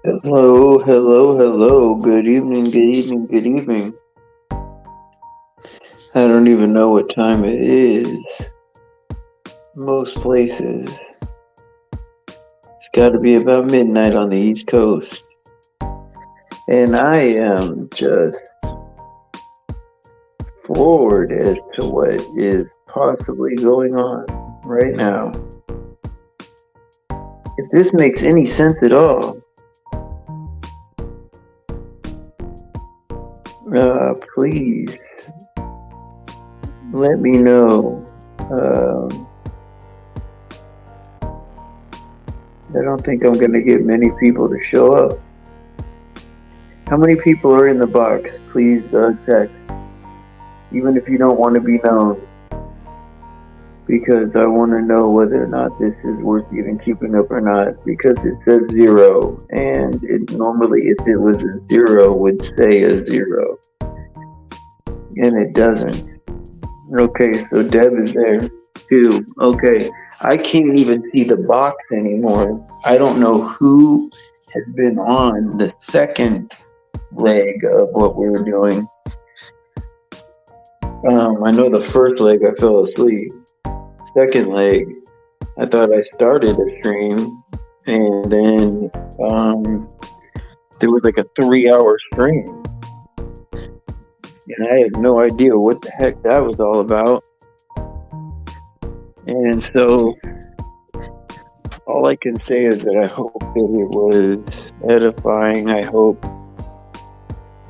Hello, hello, hello. Good evening, good evening, good evening. I don't even know what time it is. Most places. It's got to be about midnight on the East Coast. And I am just floored as to what is possibly going on right now. If this makes any sense at all, please let me know. I don't think I'm going to get many people to show up. How many people are in the box? Please text. Even if you don't want to be known. Because I want to know whether or not this is worth even keeping up or not. Because it says zero. And it normally, if it was a zero, would say a zero. And it doesn't. Okay, so Deb is there too. Okay. I can't even see the box anymore. I don't know who has been on the second leg of what we were doing. I know the first leg I fell asleep. Second leg, I thought I started a stream, and then there was like a 3 hour stream, and I had no idea what the heck that was all about. And so all I can say is that I hope that it was edifying. I hope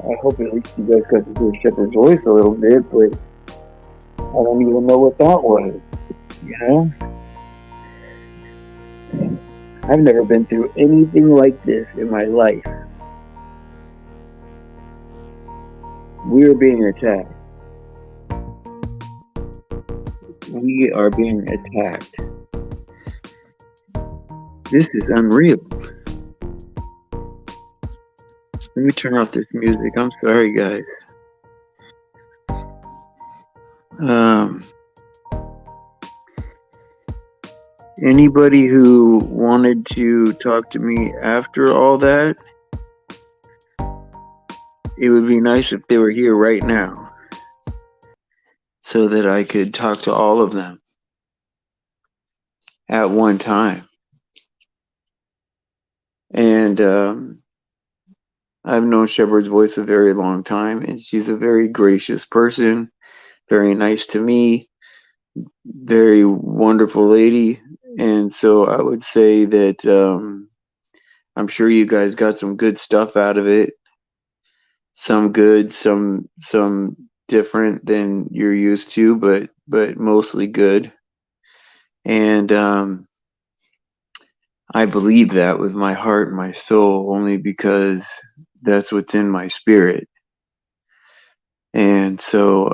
at least you guys got to hear Shepherd's voice a little bit, but I don't even know what that was. You know, I've never been through anything like this in my life. We are being attacked. We are being attacked. This is unreal. Let me turn off this music. I'm sorry, guys. Anybody who wanted to talk to me after all that, it would be nice if they were here right now so that I could talk to all of them at one time. And I've known Shepherd's voice a very long time, and she's a very gracious person, very nice to me, very wonderful lady. And so I would say that I'm sure you guys got some good stuff out of it. Some good, some different than you're used to, but mostly good. And I believe that with my heart and my soul, only because that's what's in my spirit. And so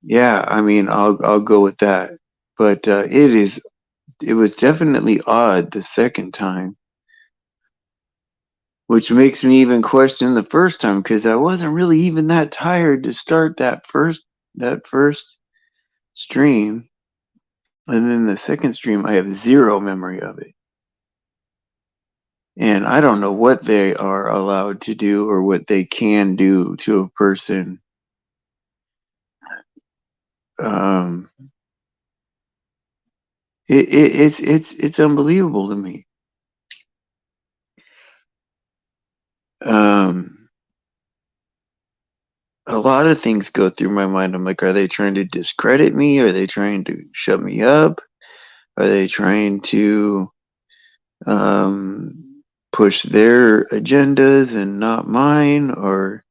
yeah, I mean, I'll go with that. But it was definitely odd the second time, which makes me even question the first time, because I wasn't really even that tired to start that first stream. And then the second stream, I have zero memory of it. And I don't know what they are allowed to do or what they can do to a person. Um, it's unbelievable to me. Um, a lot of things go through my mind. I'm like, are they trying to discredit me? Are they trying to shut me up? Are they trying to push their agendas and not mine? Or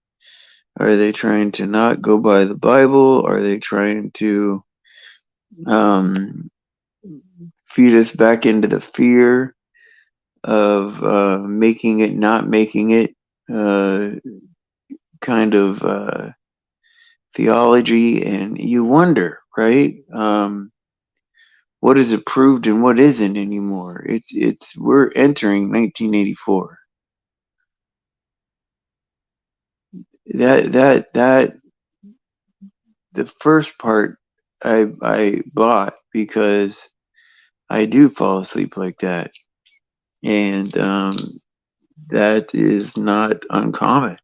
are they trying to not go by the Bible? Are they trying to um, feed us back into the fear of making it, not making it kind of theology? And you wonder, right? What is approved and what isn't anymore? We're entering 1984. That the first part I bought because I do fall asleep like that, and That is not uncommon.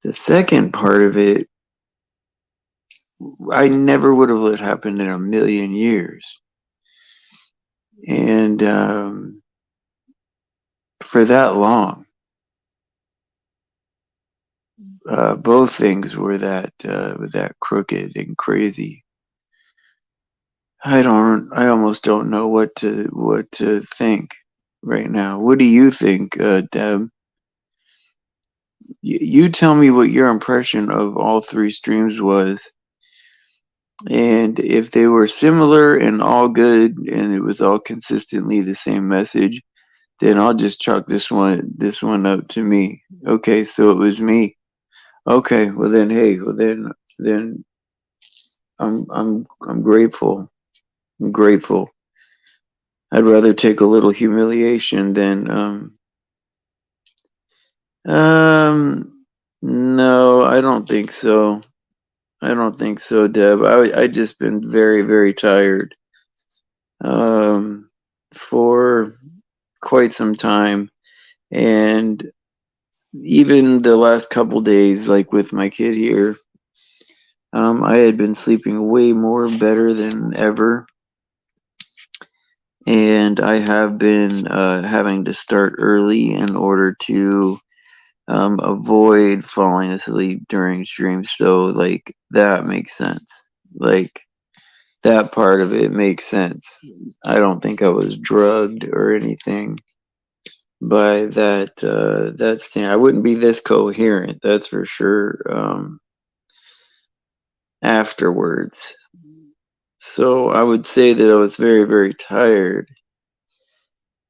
The second part of it, I never would have let happen in a million years. And for that long, both things were that crooked and crazy. I almost don't know what to think right now. What do you think, Deb? You tell me what your impression of all three streams was, and if they were similar and all good, and it was all consistently the same message, then I'll just chalk this one up to me. Okay, so it was me. Okay, well then, hey, well then, I'm grateful. I'm grateful. I'd rather take a little humiliation than no, I don't think so. I don't think so, Deb. I just been very, very tired um for quite some time, and even the last couple days, like with my kid here, I had been sleeping way more better than ever, and I have been having to start early in order to avoid falling asleep during streams. So, like, that makes sense. Like, that part of it makes sense. I don't think I was drugged or anything by that stand. I wouldn't be this coherent, that's for sure. Afterwards, so I would say that I was very, very tired.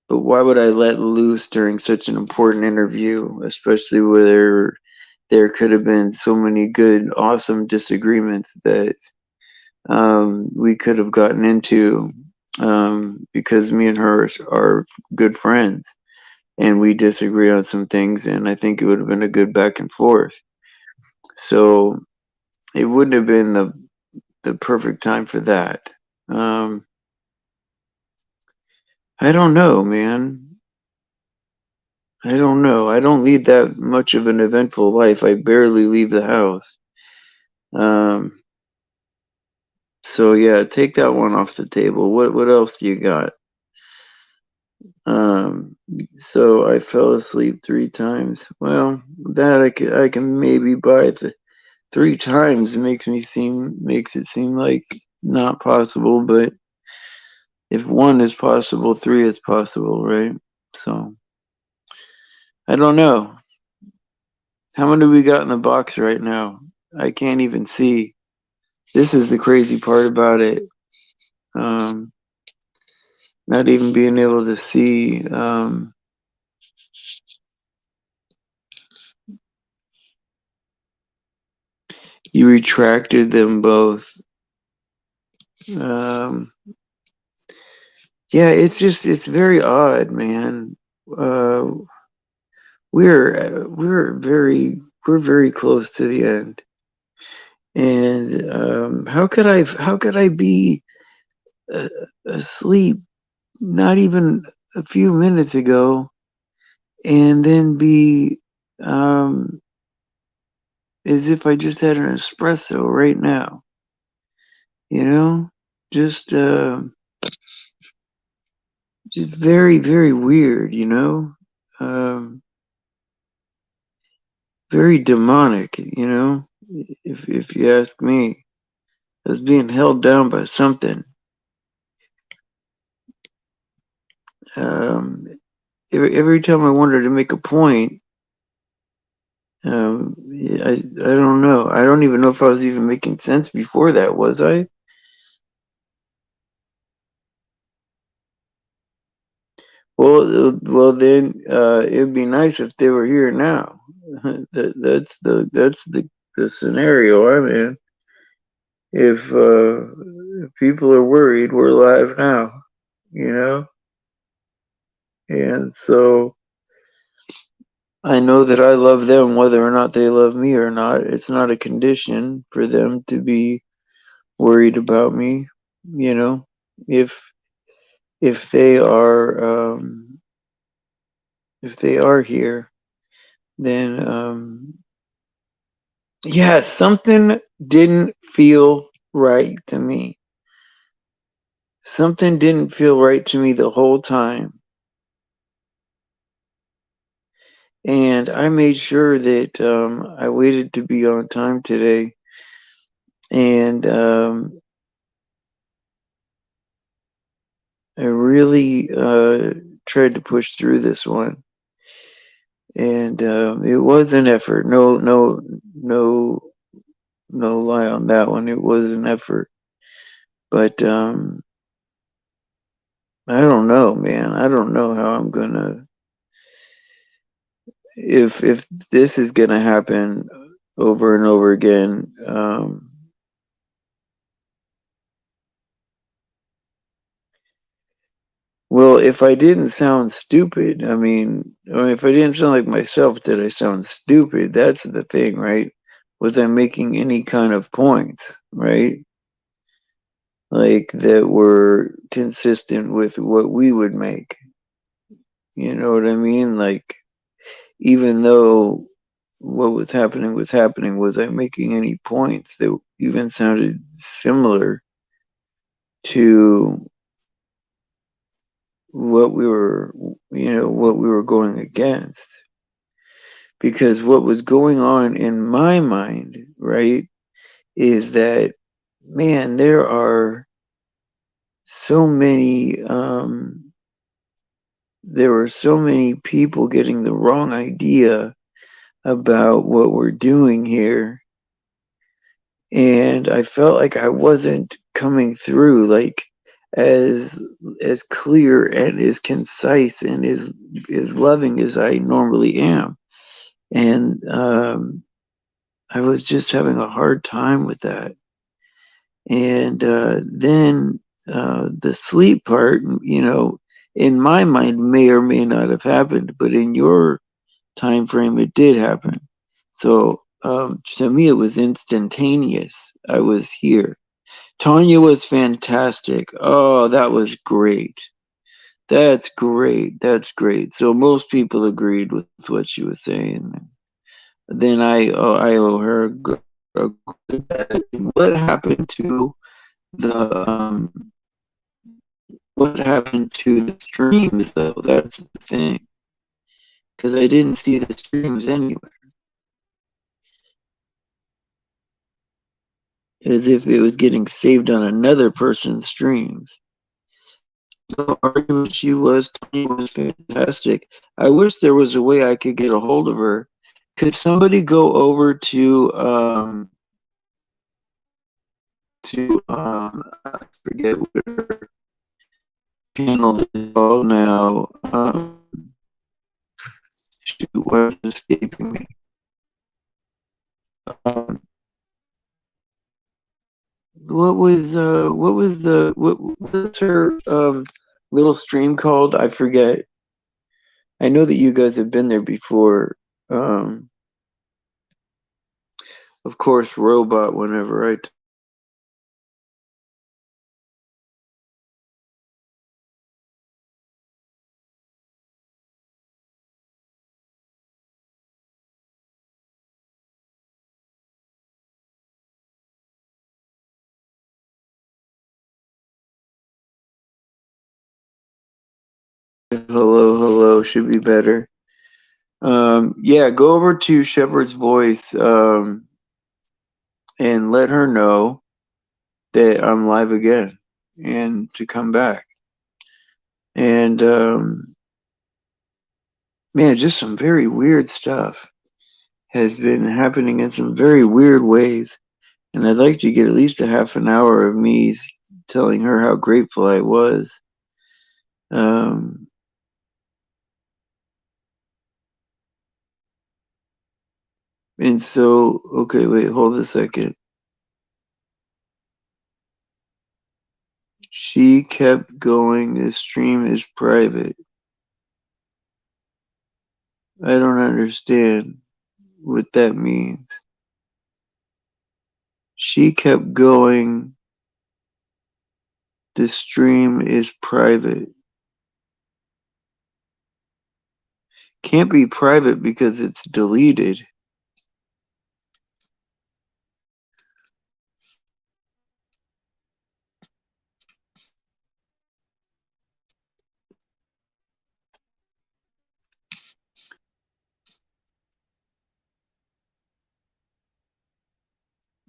But why would I let loose during such an important interview, especially where there could have been so many good, awesome disagreements that we could have gotten into, because me and her are good friends and we disagree on some things, and I think it would have been a good back and forth. So it wouldn't have been the perfect time for that. Um, I don't know, man. I don't know. I don't lead that much of an eventful life. I barely leave the house. Um, so yeah, take that one off the table. What else do you got? Um, so I fell asleep 3 times. Well, that I can maybe buy the 3 times. Makes it seem like not possible, but if one is possible, three is possible, right? So I don't know. How many we got in the box right now? I can't even see. This is the crazy part about it. Um, not even being able to see. You retracted them both. Um, yeah, it's very odd, man. Uh, we're very close to the end, and how could I be uh, asleep not even a few minutes ago, and then be um, as if I just had an espresso right now, you know? Just just very, very weird, you know? Um, very demonic, you know? If you ask me. I was being held down by something. Um, every time I wanted to make a point, I don't know. I don't even know if I was even making sense before that, was I? Well, then it'd be nice if they were here now. That's the scenario I'm in. If people are worried, we're alive now, you know. And so I know that I love them, whether or not they love me or not. It's not a condition for them to be worried about me, you know. If if they are if they are here, then yeah, something didn't feel right to me. Something didn't feel right to me the whole time. And I made sure that I waited to be on time today. And I really tried to push through this one. And it was an effort. No lie on that one. It was an effort. But I don't know, man. I don't know how I'm gonna if this is gonna happen over and over again. Well, if I didn't sound stupid, if I didn't sound like myself, did I sound stupid? That's the thing, right? Was I making any kind of points, right? Like that were consistent with what we would make. You know what I mean? Like, even though what was happening, was I making any points that even sounded similar to what we were, what we were going against? Because what was going on in my mind, right, is that, man, there are so many, there were so many people getting the wrong idea about what we're doing here. And I felt like I wasn't coming through like as as clear and as concise and as loving as I normally am. And I was just having a hard time with that. And then the sleep part, in my mind may or may not have happened, but in your time frame, it did happen. So to me, it was instantaneous. I was here. Tanya was fantastic. Oh, that was great. That's great. That's great. So most people agreed with what she was saying. Then I owe her a good attitude. The what happened to the streams though? That's the thing, because I didn't see the streams anywhere. As if it was getting saved on another person's streams. The argument Tony was fantastic. I wish there was a way I could get a hold of her. Could somebody go over to I forget what her channel is called now. Shoot, what's escaping me? Um, what was her little stream called? I forget. I know that you guys have been there before. Um, of course, Robot. Whenever I hello should be better. Yeah, go over to Shepherd's Voice and let her know that I'm live again and to come back. And man, just some very weird stuff has been happening in some very weird ways. And I'd like to get at least a half an hour of me telling her how grateful I was. Um, and so, okay, wait, hold a second. She kept going. This stream is private. I don't understand what that means. She kept going. The stream is private. Can't be private because it's deleted.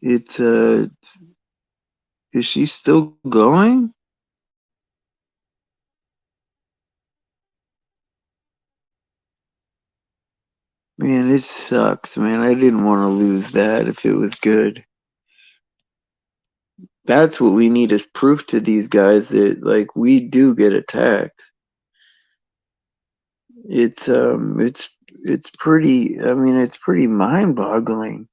It's is she still going? Man, it sucks, man. I didn't want to lose that if it was good. That's what we need as proof to these guys that like we do get attacked. It's pretty, I mean, it's pretty mind-boggling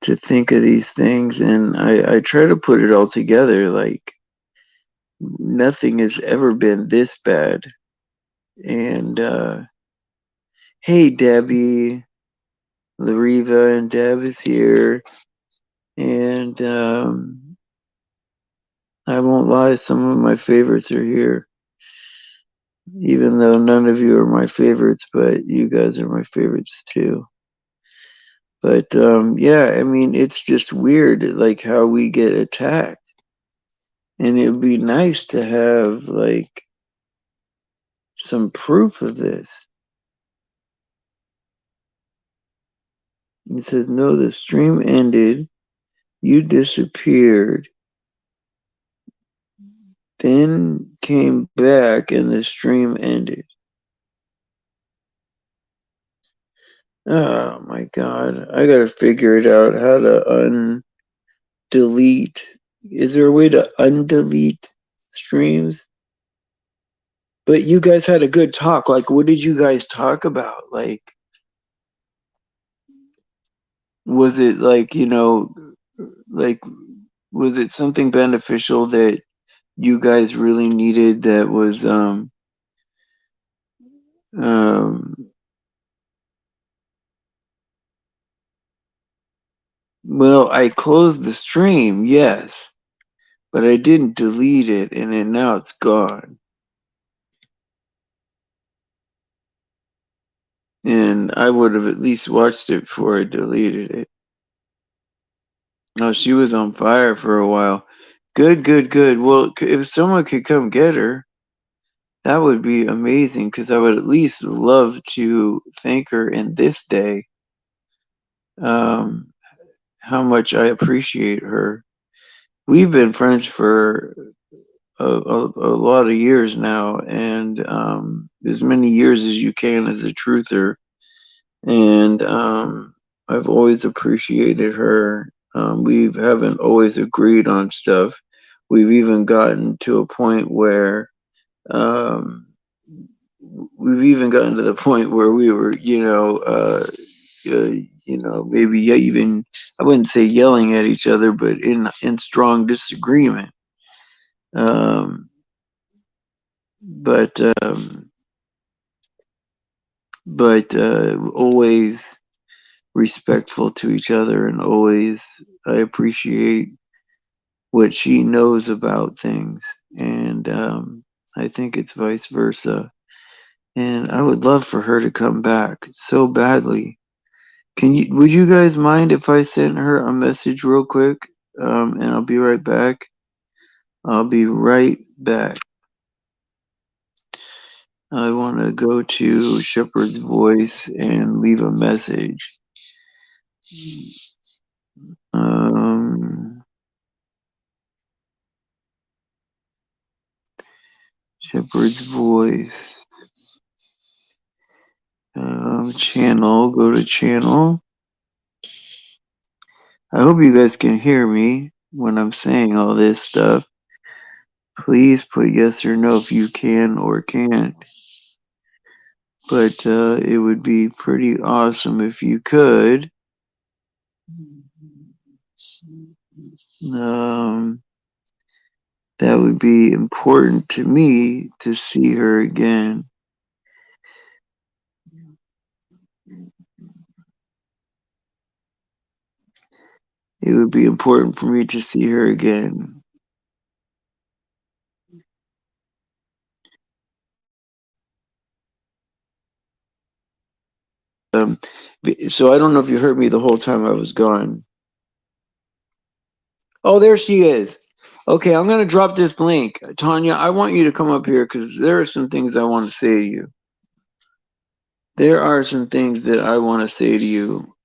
to think of these things, and I try to put it all together like nothing has ever been this bad. And hey, Debbie, Lariva and Deb is here. And I won't lie, some of my favorites are here. Even though none of you are my favorites, but you guys are my favorites too. But yeah, I mean, it's just weird, like how we get attacked. And it would be nice to have like some proof of this. It says, no, the stream ended. You disappeared. Then came back and the stream ended. Oh my god. I gotta figure it out how to undelete. Is there a way to undelete streams? But you guys had a good talk. Like, what did you guys talk about? Like, was it like, like, was it something beneficial that you guys really needed that was, um, well, I closed the stream, yes, but I didn't delete it, and then now it's gone. And I would have at least watched it before I deleted it. No, she was on fire for a while. Good, good, good. Well, if someone could come get her, that would be amazing because I would at least love to thank her in this day. Um, how much I appreciate her. We've been friends for a lot of years now, and as many years as you can as a truther. And I've always appreciated her. We haven't always agreed on stuff. We've even gotten to a point where um, we've even gotten to the point where we were, maybe even I wouldn't say yelling at each other, but in strong disagreement. Um, but always respectful to each other, and always I appreciate what she knows about things, and I think it's vice versa. And I would love for her to come back so badly. Would you guys mind if I sent her a message real quick? And I'll be right back. I'll be right back. I want to go to Shepherd's Voice and leave a message. Shepherd's Voice. Channel. Go to channel. I hope you guys can hear me when I'm saying all this stuff. Please put yes or no if you can or can't. But it would be pretty awesome if you could. That would be important to me to see her again. It would be important for me to see her again. so I don't know if you heard me the whole time I was gone. Oh, there she is. Okay, I'm gonna drop this link. Tanya, I want you to come up here because there are some things I want to say to you. There are some things that I want to say to you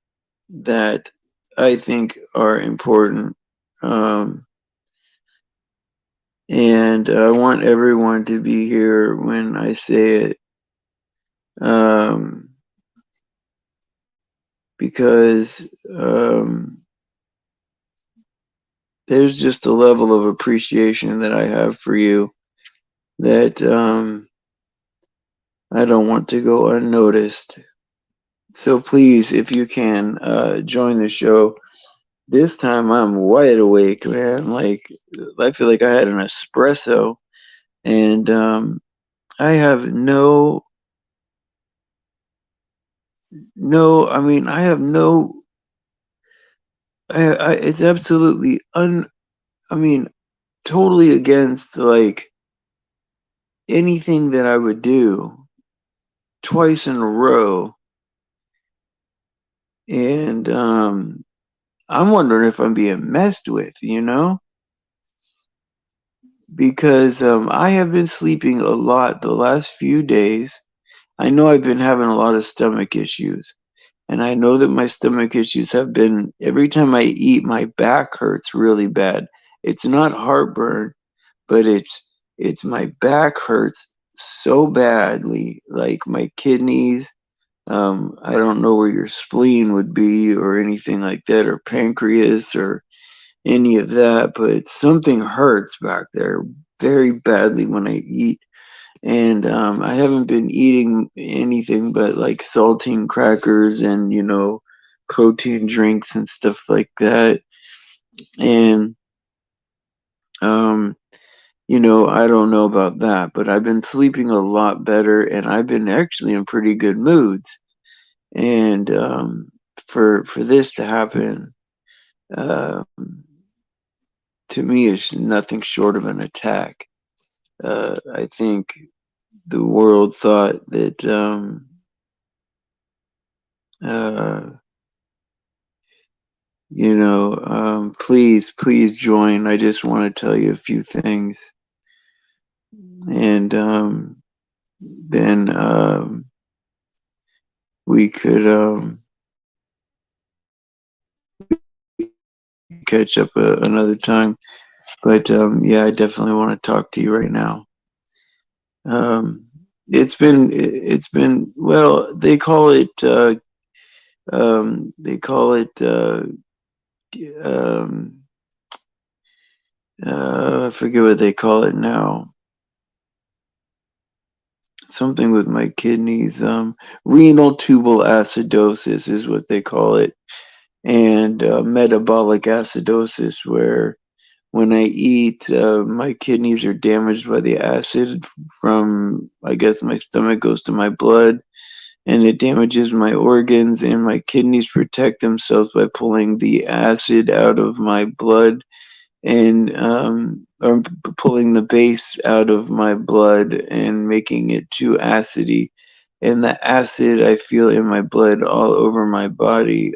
that I think are important. And I want everyone to be here when I say it. Because there's just a level of appreciation that I have for you that I don't want to go unnoticed. So please, if you can, join the show. This time I'm wide awake, man. Like, I feel like I had an espresso, and I have I mean, I have no, it's absolutely I mean, totally against like anything that I would do twice in a row. And I'm wondering if I'm being messed with, because I have been sleeping a lot the last few days. I know I've been having a lot of stomach issues. And I know that my stomach issues have been every time I eat, my back hurts really bad. It's not heartburn, but it's my back hurts so badly, like my kidneys. I don't know where your spleen would be or anything like that, or pancreas or any of that, but something hurts back there very badly when I eat. And I haven't been eating anything but like saltine crackers and, protein drinks and stuff like that. And, um, I don't know about that, but I've been sleeping a lot better and I've been actually in pretty good moods. And for this to happen, um, to me, is nothing short of an attack. I think the world thought that please join. I just want to tell you a few things, and then we could catch up another time. But yeah, I definitely want to talk to you right now. It's been well. They call it I forget what they call it now. Something with my kidneys. Renal tubal acidosis is what they call it, and metabolic acidosis, where when I eat, my kidneys are damaged by the acid from, I guess, my stomach goes to my blood, and it damages my organs, and my kidneys protect themselves by pulling the acid out of my blood and or pulling the base out of my blood and making it too acidy. And the acid I feel in my blood all over my body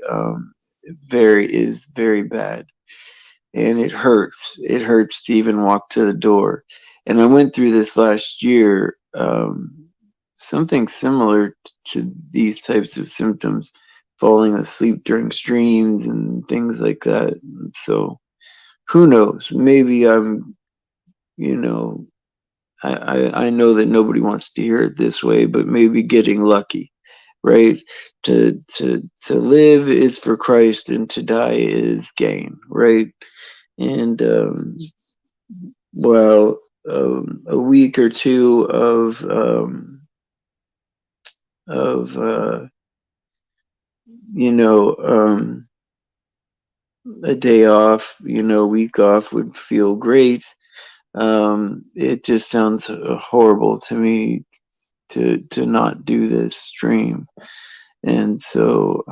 is very bad, and it hurts. It hurts to even walk to the door. And I went through this last year, something similar to these types of symptoms, falling asleep during streams and things like that. And so who knows? Maybe I'm, you know, I know that nobody wants to hear it this way, but maybe getting lucky, right? To live is for Christ and to die is gain, right? And well, a week or two of you know a day off, week off would feel great. It just sounds horrible to me to not do this stream, and so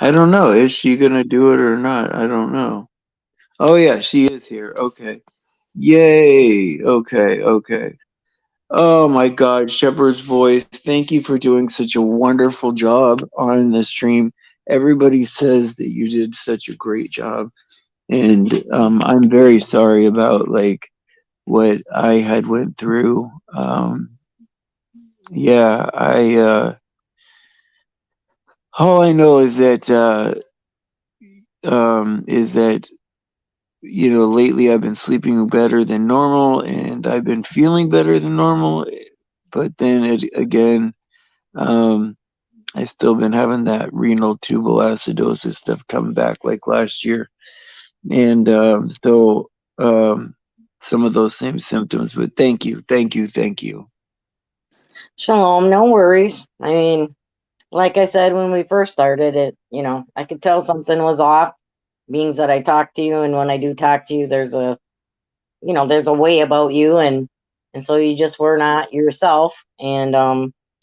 I don't know. Is she gonna do it or not? I don't know. Oh yeah, she is here. Okay. Yay. Okay. Okay. Oh my God, Shepherd's Voice, thank you for doing such a wonderful job on the stream. Everybody says that you did such a great job. And I'm very sorry about like what I had went through. Yeah, all I know is that lately I've been sleeping better than normal and I've been feeling better than normal. But then again, um, I still been having that renal tubal acidosis stuff come back like last year, and so some of those same symptoms. But thank you, thank you, thank you. Shalom, no worries. I mean, like I said when we first started it, I could tell something was off, means that I talked to you, and when I do talk to you, there's a way about you, and so you just were not yourself, and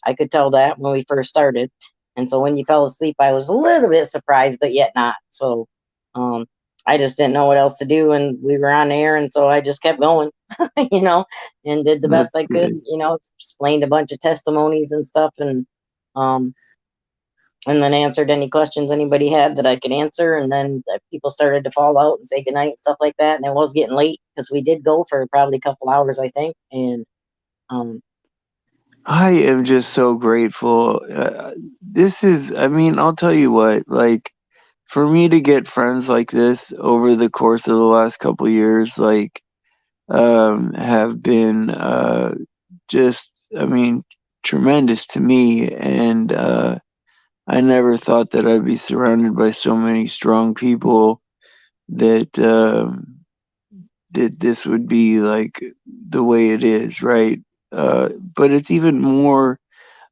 I could tell that when we first started, and so when you fell asleep, I was a little bit surprised, but yet not. So, um, I just didn't know what else to do, and we were on air, and so I just kept going, you know, and did the That's best I could, good. explained a bunch of testimonies and stuff, um, and then answered any questions anybody had that I could answer. And then people started to fall out and say goodnight and stuff like that. And it was getting late because we did go for probably a couple hours, I think. And um, I am just so grateful. I mean, I'll tell you what, like, for me to get friends like this over the course of the last couple years, like, have been just, I mean, tremendous to me. And I never thought that I'd be surrounded by so many strong people that that this would be like the way it is, right? But it's even more.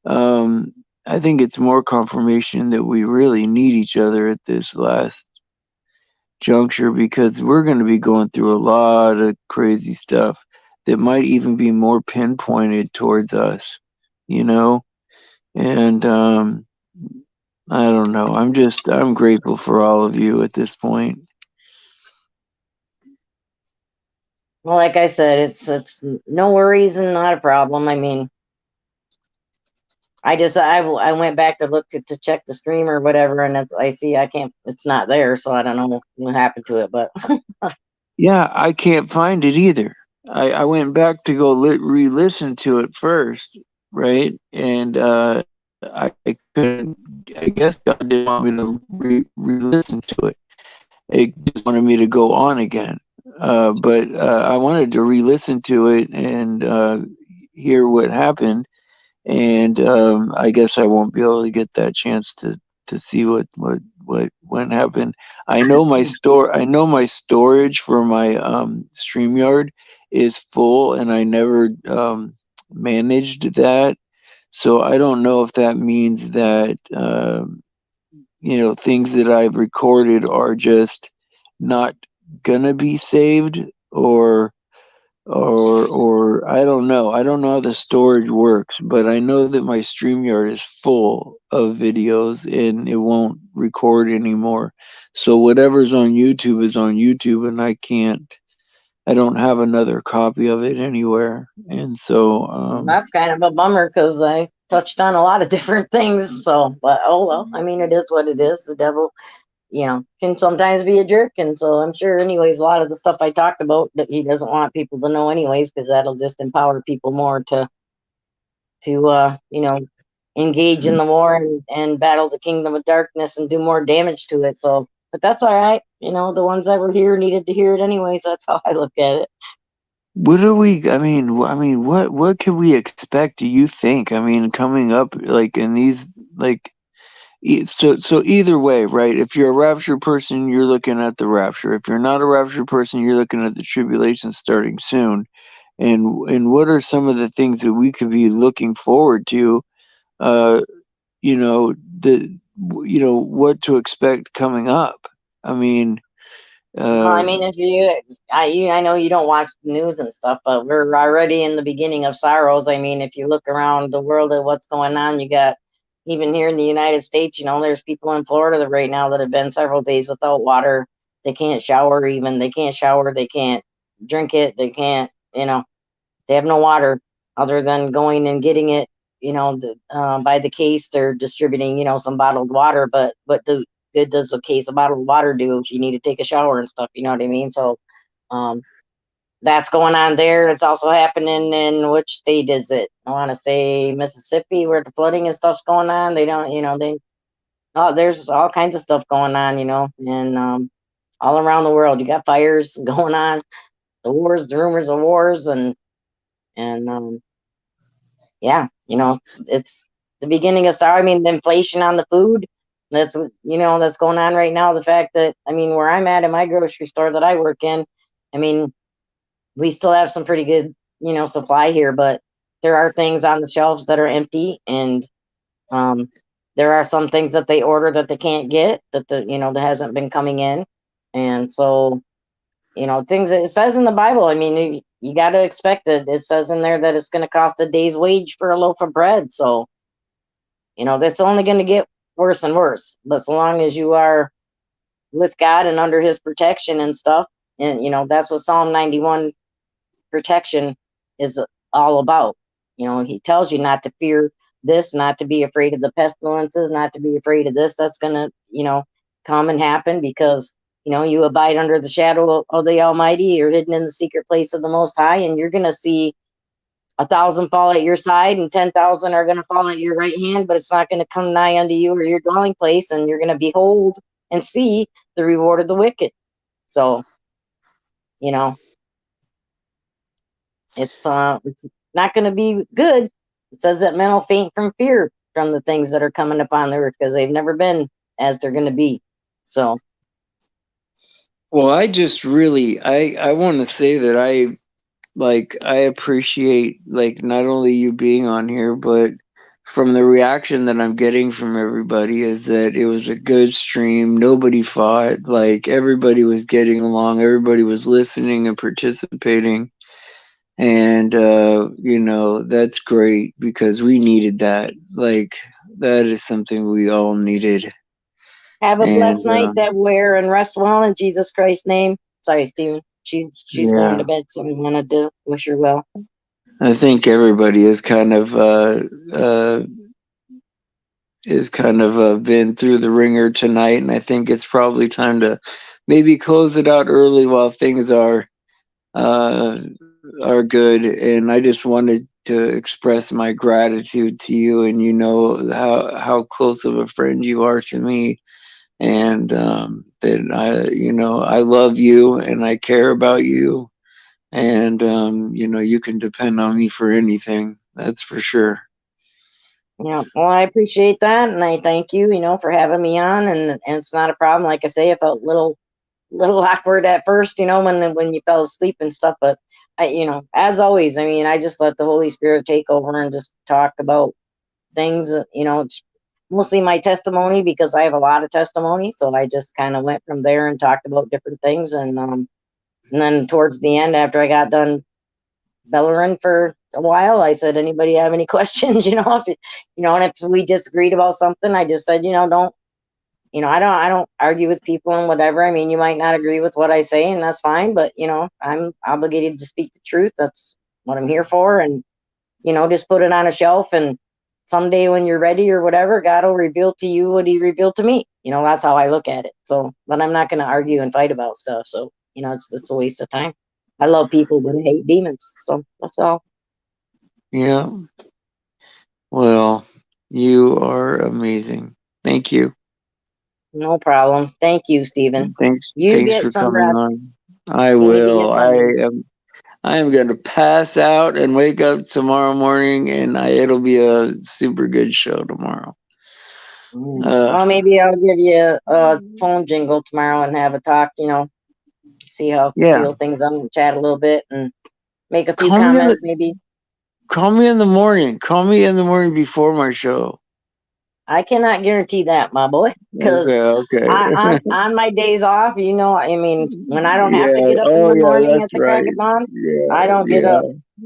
Um, I think it's more confirmation that we really need each other at this last juncture because we're going to be going through a lot of crazy stuff that might even be more pinpointed towards us, you know? And I don't know. I'm grateful for all of you at this point. well, like I said, it's no worries and not a problem. I mean, I went back to look to check the stream or whatever, and I see I can't. It's not there, so I don't know what happened to it. But Yeah, I can't find it either. I went back to go re-listen to it first, right? And I couldn't. I guess God didn't want me to re-listen to it. It just wanted me to go on again. But I wanted to re-listen to it and hear what happened. And I guess I won't be able to get that chance to see what happened. I know my storage for my StreamYard is full, and I never managed that. So I don't know if that means that things that I've recorded are just not gonna be saved, or I don't know. I don't know how the storage works, but I know that my StreamYard is full of videos and it won't record anymore. So whatever's on YouTube is on YouTube, and I don't have another copy of it anywhere. And so that's kind of a bummer because I touched on a lot of different things. So, but oh well. I mean, it is what it is. The devil, can sometimes be a jerk. And so I'm sure, anyways, a lot of the stuff I talked about that he doesn't want people to know, anyways, because that'll just empower people more to engage in the war and battle the kingdom of darkness and do more damage to it. So, but that's all right. The ones that were here needed to hear it, anyways. That's how I look at it. what do we? I mean, what can we expect? Do you think? I mean, coming up like in these like so either way, right? If you're a rapture person, you're looking at the rapture. If you're not a rapture person, you're looking at the tribulation starting soon. And what are some of the things that we could be looking forward to? Uh, the what to expect coming up. I mean, Well, I uh, mean, if I know you don't watch the news and stuff, but we're already in the beginning of sorrows. I mean, if you look around the world at what's going on, you got even here in the United States, there's people in Florida right now that have been several days without water. They can't shower even. They can't shower. They can't drink it. They can't, they have no water. other than going and getting it, by the case. They're distributing, some bottled water, but what good does a case of bottled water do if you need to take a shower and stuff? You know what I mean? So, um, that's going on there. It's also happening in, which state is it? I want to say Mississippi, where the flooding and stuff's going on. They don't, there's all kinds of stuff going on, and all around the world. You got fires going on, the rumors of wars, and yeah, it's the beginning of sorrow. I mean, the inflation on the food that's going on right now. The fact that, I mean, where I'm at in my grocery store that I work in, I mean, we still have some pretty good, supply here, but there are things on the shelves that are empty, and um, there are some things that they order that they can't get, that hasn't been coming in, and so things it says in the Bible. I mean, you got to expect it. It says in there that it's going to cost a day's wage for a loaf of bread. So that's only going to get worse and worse. But so long as you are with God and under His protection and stuff, and that's what Psalm 91 protection is all about. He tells you not to fear this, not to be afraid of the pestilences, not to be afraid of this that's going to, come and happen, because, you abide under the shadow of the Almighty. You're hidden in the secret place of the Most High, and you're going to see 1,000 fall at your side and 10,000 are going to fall at your right hand, but it's not going to come nigh unto you or your dwelling place, and you're going to behold and see the reward of the wicked. So, it's not going to be good. It says that men will faint from fear from the things that are coming upon the earth, because they've never been as they're going to be. So, well, I just really, I want to say that I appreciate, like, not only you being on here, but from the reaction that I'm getting from everybody, is that it was a good stream. Nobody fought. Like, everybody was getting along. Everybody was listening and participating. And, that's great, because we needed that. Like, that is something we all needed. have a blessed And, night, that wear, and rest well in Jesus Christ's name. Sorry, Stephen. She's going to bed, so we wanted to wish her well. I think everybody is kind of been through the ringer tonight, and I think it's probably time to maybe close it out early while things are good. And I just wanted to express my gratitude to you, and how close of a friend you are to me, and that I love you and I care about you, and you can depend on me for anything. That's for sure. Yeah, well, I appreciate that, and I thank you, for having me on, and it's not a problem. Like I say, it felt little awkward at first, when you fell asleep and stuff, but as always, I mean, I just let the Holy Spirit take over and just talk about things. It's mostly my testimony, because I have a lot of testimony, so I just kind of went from there and talked about different things, and then towards the end, after I got done bellering for a while, I said, "Anybody have any questions?" And if we disagreed about something, I just said, don't. I don't argue with people and whatever. I mean, you might not agree with what I say, and that's fine, but I'm obligated to speak the truth. That's what I'm here for. And just put it on a shelf, and someday when you're ready or whatever, God will reveal to you what He revealed to me. That's how I look at it. So, but I'm not going to argue and fight about stuff. So, it's a waste of time. I love people, but I hate demons. So that's all. Yeah. Well, you are amazing. Thank you. No problem. Thank you, Stephen. Thanks. You Thanks get for some coming rest. on. I You need to get will. some rest. I am going to pass out and wake up tomorrow morning, and it'll be a super good show tomorrow. Well, maybe I'll give you a phone jingle tomorrow and have a talk, see how to feel things up and chat a little bit and make a few comments, maybe. Call me in the morning. Call me in the morning before my show. I cannot guarantee that, my boy, because okay. on my days off, I mean, when I don't have to get up in the morning at the crack of dawn, I don't get up.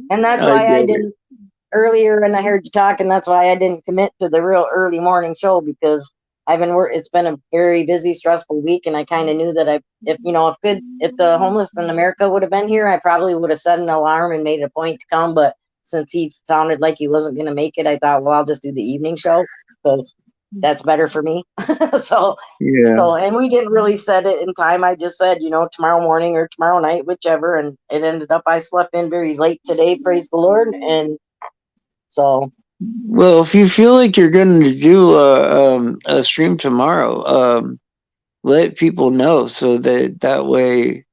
And that's why I didn't earlier, and I heard you talking, that's why I didn't commit to the real early morning show, because it's been a very busy, stressful week, and I kind of knew that if the homeless in America would have been here, I probably would have set an alarm and made it a point to come, but since he sounded like he wasn't going to make it, I thought, well, I'll just do the evening show because that's better for me. so Yeah. and we didn't really set it in time. I just said, tomorrow morning or tomorrow night, whichever. And it ended up I slept in very late today, praise the Lord. And so, Well, if you feel like you're going to do a stream tomorrow, let people know so that way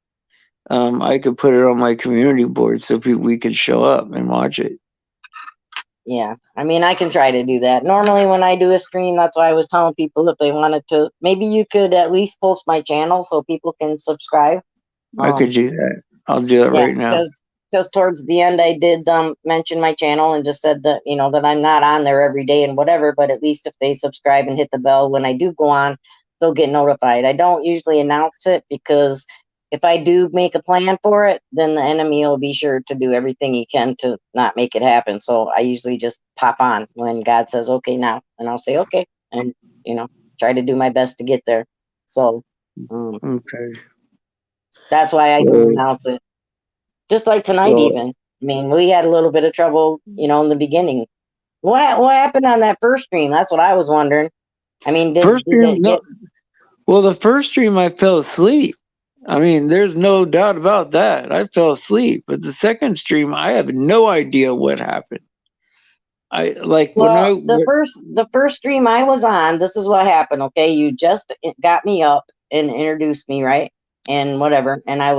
I could put it on my community board so we could show up and watch it. yeah, I mean, I can try to do that. Normally, when I do a stream, that's why I was telling people if they wanted to, maybe you could at least post my channel so people can subscribe. I could do that. I'll do that right now. Because towards the end, I did mention my channel and just said that, that I'm not on there every day and whatever, but at least if they subscribe and hit the bell when I do go on, they'll get notified. I don't usually announce it because if I do make a plan for it, then the enemy will be sure to do everything he can to not make it happen. So I usually just pop on when God says, okay, now, and I'll say, okay, and, try to do my best to get there. So okay. That's why I don't announce it. Just like tonight, even. I mean, we had a little bit of trouble, in the beginning. What happened on that first stream? That's what I was wondering. I mean, well, the first stream I fell asleep. I mean, there's no doubt about that. I fell asleep. But the second stream, I have no idea what happened. The first stream I was on, this is what happened. Okay, you just got me up and introduced me, right? And whatever. And I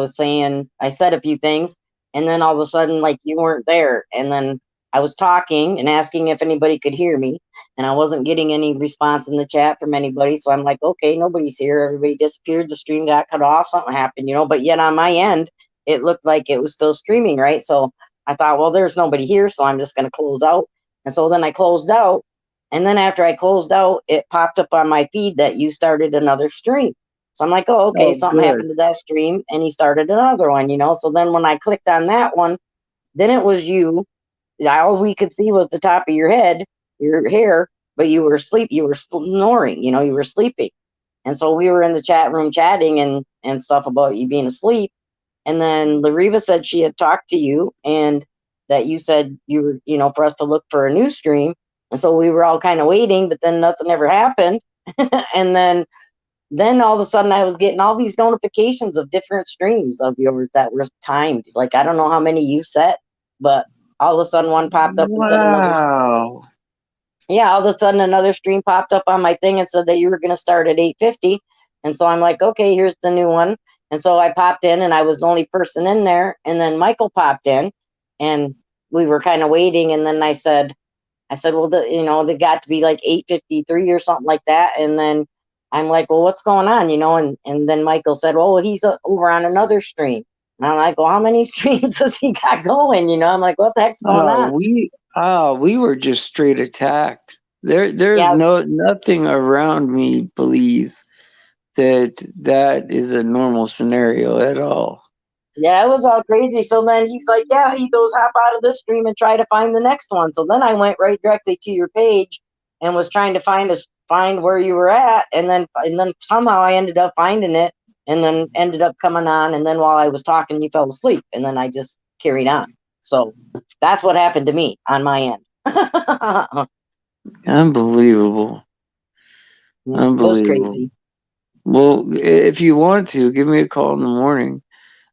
said a few things, and then all of a sudden, like, you weren't there. And then I was talking and asking if anybody could hear me, and I wasn't getting any response in the chat from anybody. So I'm like, okay, nobody's here. Everybody disappeared. The stream got cut off. Something happened, But yet on my end, it looked like it was still streaming, right? So I thought, well, there's nobody here, so I'm just going to close out. And so then I closed out. And then after I closed out, it popped up on my feed that you started another stream. So I'm like, oh, okay, something happened to that stream, and he started another one, So then when I clicked on that one, then it was you. All we could see was the top of your head, your hair, but you were asleep. You were snoring, you were sleeping. And so we were in the chat room chatting and stuff about you being asleep. And then Lariva said she had talked to you and that you said you were, for us to look for a new stream. And so we were all kind of waiting, but then nothing ever happened. And then all of a sudden I was getting all these notifications of different streams of yours that were timed. Like, I don't know how many you set, but all of a sudden one popped up and said another. Yeah, all of a sudden another stream popped up on my thing and said that you were going to start at 8:50. And so I'm like, okay, here's the new one. And so I popped in and I was the only person in there. And then Michael popped in and we were kind of waiting. And then I said, well, they got to be like 8:53 or something like that. And then I'm like, well, what's going on? And then Michael said, well, he's over on another stream. And I'm like, well, how many streams does he got going? I'm like, what the heck's going on? We were just straight attacked. There's nothing around me believes that is a normal scenario at all. Yeah, it was all crazy. So then he's like, yeah, he goes, hop out of this stream and try to find the next one. So then I went right directly to your page and was trying to find where you were at. And then somehow I ended up finding it and then ended up coming on. And then while I was talking, you fell asleep. And then I just carried on. So that's what happened to me on my end. Unbelievable. It was crazy. Well, if you want to, give me a call in the morning.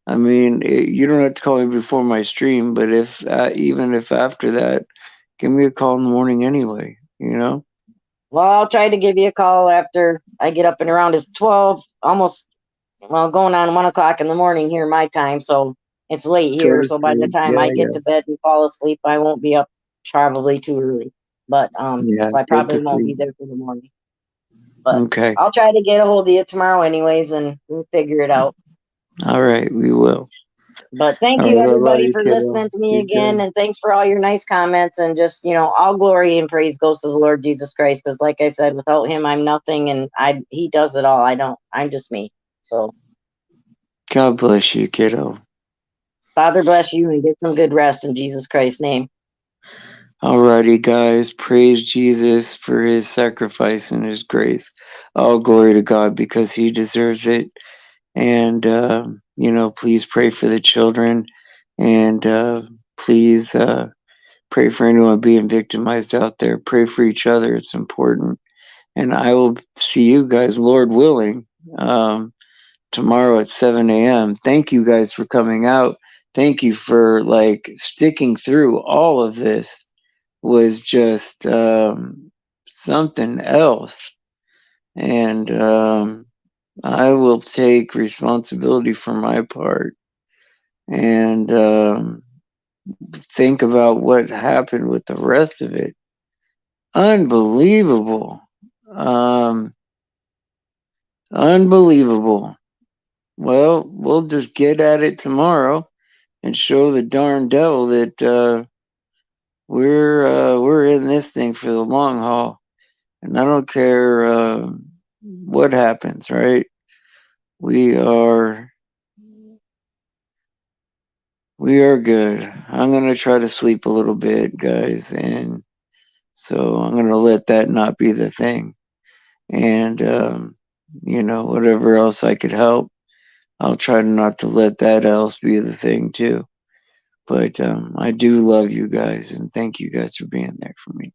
I mean, you don't have to call me before my stream, but even if after that, give me a call in the morning anyway, Well, I'll try to give you a call after I get up and around. It's 12, almost, going on 1 o'clock in the morning here, my time. So it's late here. So by the time I get to bed and fall asleep, I won't be up probably too early. But so I probably won't be there for the morning. But okay. I'll try to get a hold of you tomorrow anyways, and we'll figure it out. All right, we will. But thank you, everybody, for listening to me again, and thanks for all your nice comments. And just, all glory and praise goes to the Lord Jesus Christ, because like I said, without him, I'm nothing, and he does it all. I'm just me. So God bless you, kiddo. Father bless you, and get some good rest in Jesus Christ's name. Alrighty, guys, praise Jesus for his sacrifice and his grace. All glory to God because he deserves it. And, please pray for the children and please Pray for anyone being victimized out there. Pray for each other. It's important. And I will see you guys, Lord willing, tomorrow at 7 a.m. Thank you guys for coming out. Thank you for like sticking through all of this. Was just something else. And I will take responsibility for my part and think about what happened with the rest of it. Unbelievable. Unbelievable. Well, we'll just get at it tomorrow and show the darn devil that we're in this thing for the long haul. And I don't care what happens, right? We are good. I'm gonna try to sleep a little bit, guys, and so I'm gonna let that not be the thing. And whatever else I could help, I'll try not to let that else be the thing too. But I do love you guys, and thank you guys for being there for me.